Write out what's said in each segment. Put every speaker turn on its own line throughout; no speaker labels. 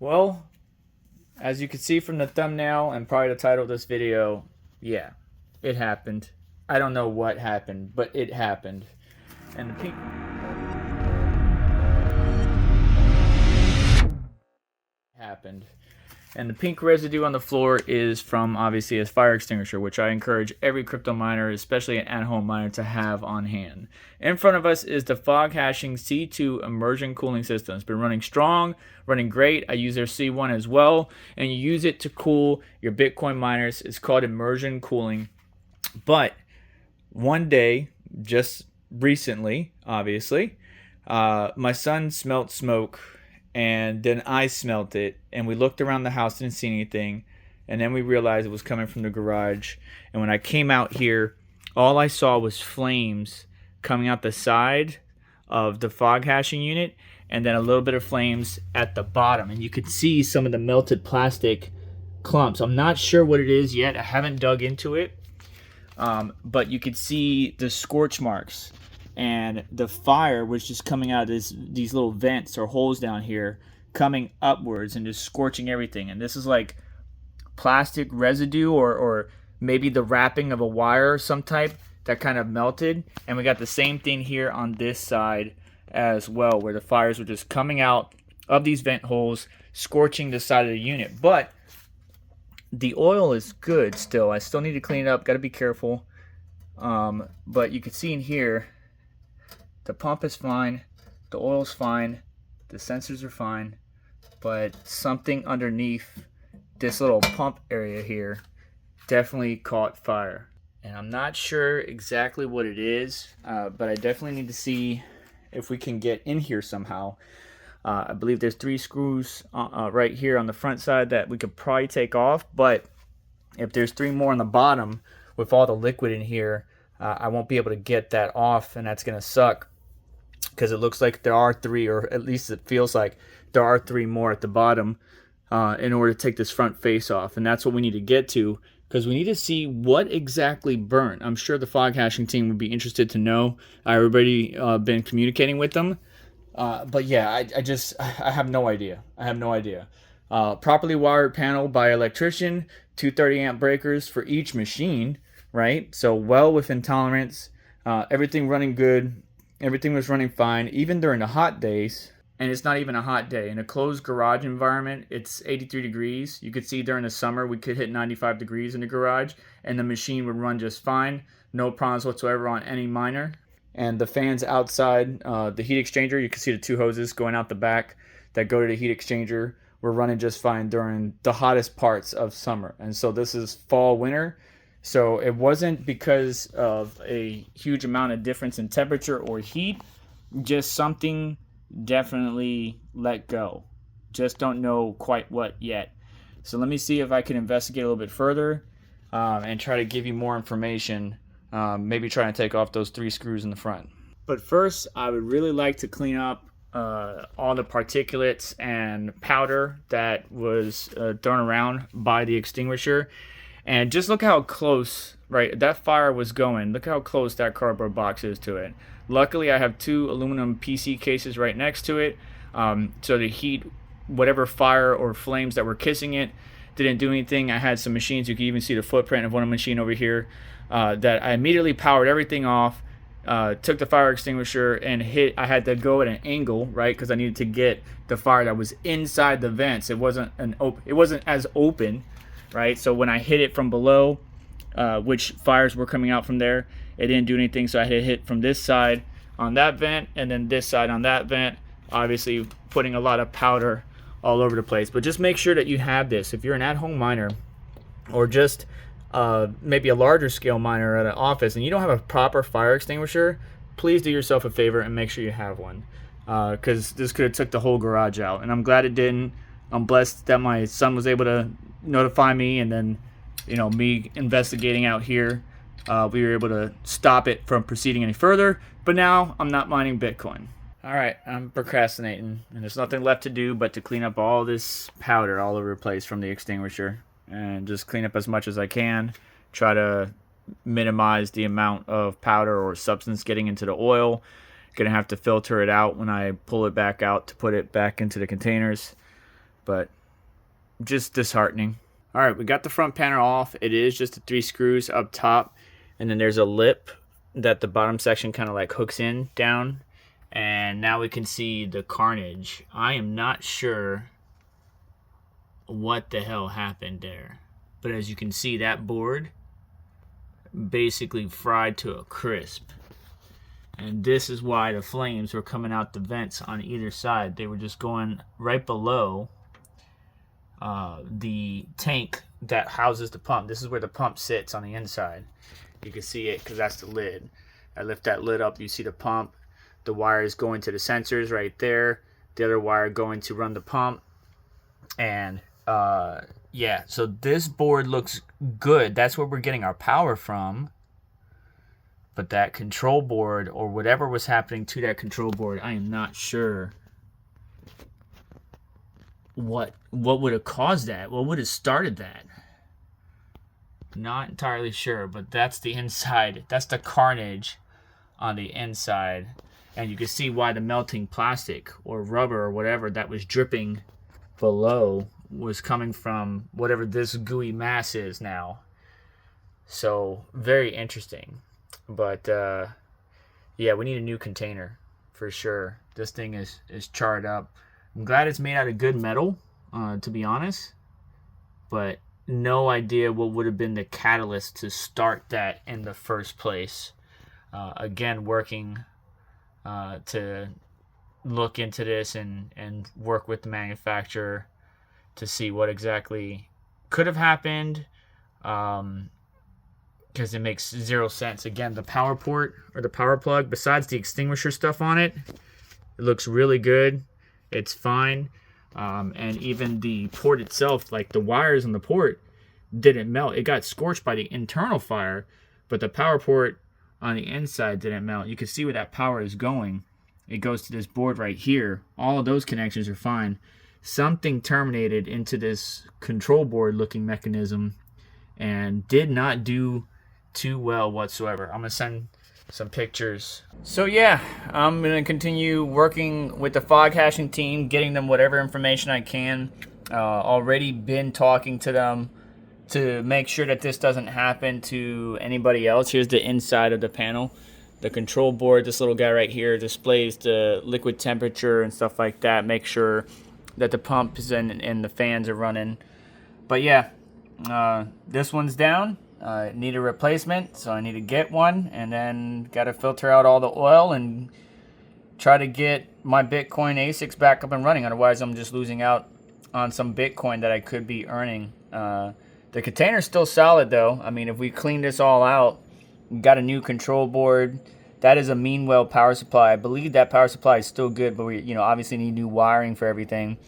Well, as you can see from the thumbnail and probably the title of this video, yeah, it happened. I don't know what happened, but it happened. And the pink happened. And the pink residue on the floor is from obviously a fire extinguisher, which I encourage every crypto miner, especially an at-home miner, to have on hand. In front of us is the Foghashing C2 immersion cooling system. It's been running strong, running great. I use their C1 as well, and you use it to cool your Bitcoin miners. It's called immersion cooling. But one day, just recently, obviously, my son smelt smoke, and then I smelt it, and we looked around the house, didn't see anything, and then we realized it was coming from the garage. And when I came out here, all I saw was flames coming out the side of the Foghashing unit, and then a little bit of flames at the bottom, and you could see some of the melted plastic clumps. I'm not sure what it is yet. I haven't dug into it, but you could see the scorch marks. And the fire was just coming out of these little vents or holes down here, coming upwards and just scorching everything. And this is like plastic residue or maybe the wrapping of a wire of some type that kind of melted. And we got the same thing here on this side as well, where the fires were just coming out of these vent holes, scorching the side of the unit. But the oil is good still. I still need to clean it up. Got to be careful. But you can see in here, the pump is fine, the oil's fine, the sensors are fine, but something underneath this little pump area here definitely caught fire. And I'm not sure exactly what it is, but I definitely need to see if we can get in here somehow. I believe there's 3 screws right here on the front side that we could probably take off, but if there's 3 more on the bottom with all the liquid in here, I won't be able to get that off, and that's going to suck. Because it looks like there are 3, or at least it feels like there are 3 more at the bottom in order to take this front face off. And that's what we need to get to, because we need to see what exactly burnt. I'm sure the Foghashing team would be interested to know. I've already been communicating with them. But yeah, I have no idea. I have no idea. Properly wired panel by electrician, 230 amp breakers for each machine, right? So well within tolerance. Everything running good. Everything was running fine, even during the hot days. And it's not even a hot day. In a closed garage environment, it's 83 degrees. You could see during the summer, we could hit 95 degrees in the garage, and the machine would run just fine. No problems whatsoever on any miner. And the fans outside, the heat exchanger, you can see the 2 hoses going out the back that go to the heat exchanger, were running just fine during the hottest parts of summer. And so this is fall, winter. So it wasn't because of a huge amount of difference in temperature or heat, just something definitely let go. Just don't know quite what yet. So let me see if I can investigate a little bit further and try to give you more information, maybe try and take off those 3 screws in the front. But first, I would really like to clean up all the particulates and powder that was thrown around by the extinguisher. And just look how close, right, that fire was going. Look how close that cardboard box is to it. Luckily, I have 2 aluminum PC cases right next to it. So the heat, whatever fire or flames that were kissing it, didn't do anything. I had some machines, you can even see the footprint of one machine over here, that I immediately powered everything off, took the fire extinguisher and hit. I had to go at an angle, right, because I needed to get the fire that was inside the vents. It wasn't as open. Right, so when I hit it from below, which fires were coming out from there, it didn't do anything. So I had to hit from this side on that vent, and then this side on that vent. Obviously, putting a lot of powder all over the place. But just make sure that you have this. If you're an at-home miner, or just maybe a larger scale miner at an office, and you don't have a proper fire extinguisher, please do yourself a favor and make sure you have one, because this could have took the whole garage out. And I'm glad it didn't. I'm blessed that my son was able to notify me, and then, you know, me investigating out here, we were able to stop it from proceeding any further. But now I'm not mining Bitcoin. All right, I'm procrastinating, and there's nothing left to do but to clean up all this powder all over the place from the extinguisher, and just clean up as much as I can. Try to minimize the amount of powder or substance getting into the oil. Gonna have to filter it out when I pull it back out to put it back into the containers. but just disheartening. All right, we got the front panel off. It is just the 3 screws up top, and then there's a lip that the bottom section kind of like hooks in down, and now we can see the carnage. I am not sure what the hell happened there, but as you can see, that board basically fried to a crisp, and this is why the flames were coming out the vents on either side. They were just going right below the tank that houses the pump. This is where the pump sits on the inside. You can see it because that's the lid. I lift that lid up, you see the pump. The wire is going to the sensors right there. The other wire going to run the pump. And yeah, so this board looks good. That's where we're getting our power from. But that control board, or whatever was happening to that control board, I am not sure what would have caused that. What would have started that? Not entirely sure, but that's the inside. That's the carnage on the inside. And you can see why the melting plastic or rubber or whatever that was dripping below was coming from whatever this gooey mass is now. So very interesting. But yeah, we need a new container for sure. This thing is charred up. I'm glad it's made out of good metal, to be honest. But no idea what would have been the catalyst to start that in the first place. Again, working to look into this and work with the manufacturer to see what exactly could have happened, because it makes zero sense. Again, the power port or the power plug, besides the extinguisher stuff on it, it looks really good. It's fine. And even the port itself, like the wires on the port, didn't melt. It got scorched by the internal fire, but the power port on the inside didn't melt. You can see where that power is going. It goes to this board right here. All of those connections are fine. Something terminated into this control board looking mechanism and did not do too well whatsoever. I'm going to send some pictures. So yeah, I'm going to continue working with the Foghashing team, getting them whatever information I can. Already been talking to them to make sure that this doesn't happen to anybody else. Here's the inside of the panel. The control board, this little guy right here, displays the liquid temperature and stuff like that. Make sure that the pumps and the fans are running. But yeah, this one's down. Need a replacement, so I need to get one, and then got to filter out all the oil and try to get my Bitcoin ASICs back up and running. Otherwise, I'm just losing out on some Bitcoin that I could be earning. The container's still solid, though. I mean, if we clean this all out, got a new control board. That is a Meanwell power supply. I believe that power supply is still good, but we, obviously need new wiring for everything.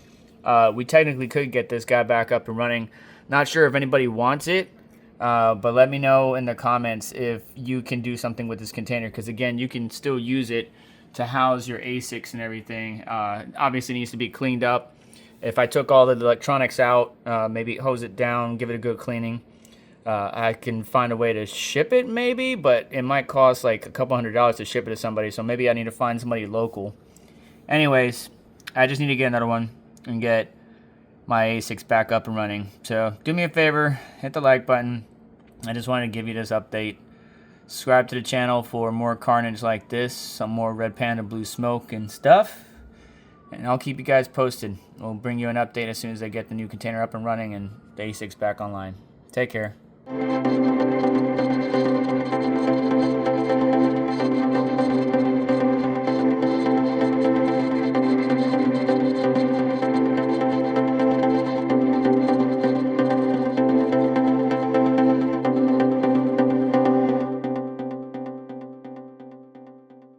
We technically could get this guy back up and running. Not sure if anybody wants it. But let me know in the comments if you can do something with this container, because again, you can still use it to house your ASICs and everything. Obviously it needs to be cleaned up. If I took all the electronics out, maybe hose it down, give it a good cleaning, I can find a way to ship it maybe, but it might cost like a couple $100 to ship it to somebody, so maybe I need to find somebody local. Anyways, I just need to get another one and get my ASICs back up and running. So do me a favor, hit the like button. I just wanted to give you this update. Subscribe to the channel for more carnage like this, some more red panda blue smoke and stuff, and I'll keep you guys posted. We'll bring you an update as soon as I get the new container up and running and the ASICs back online. Take care.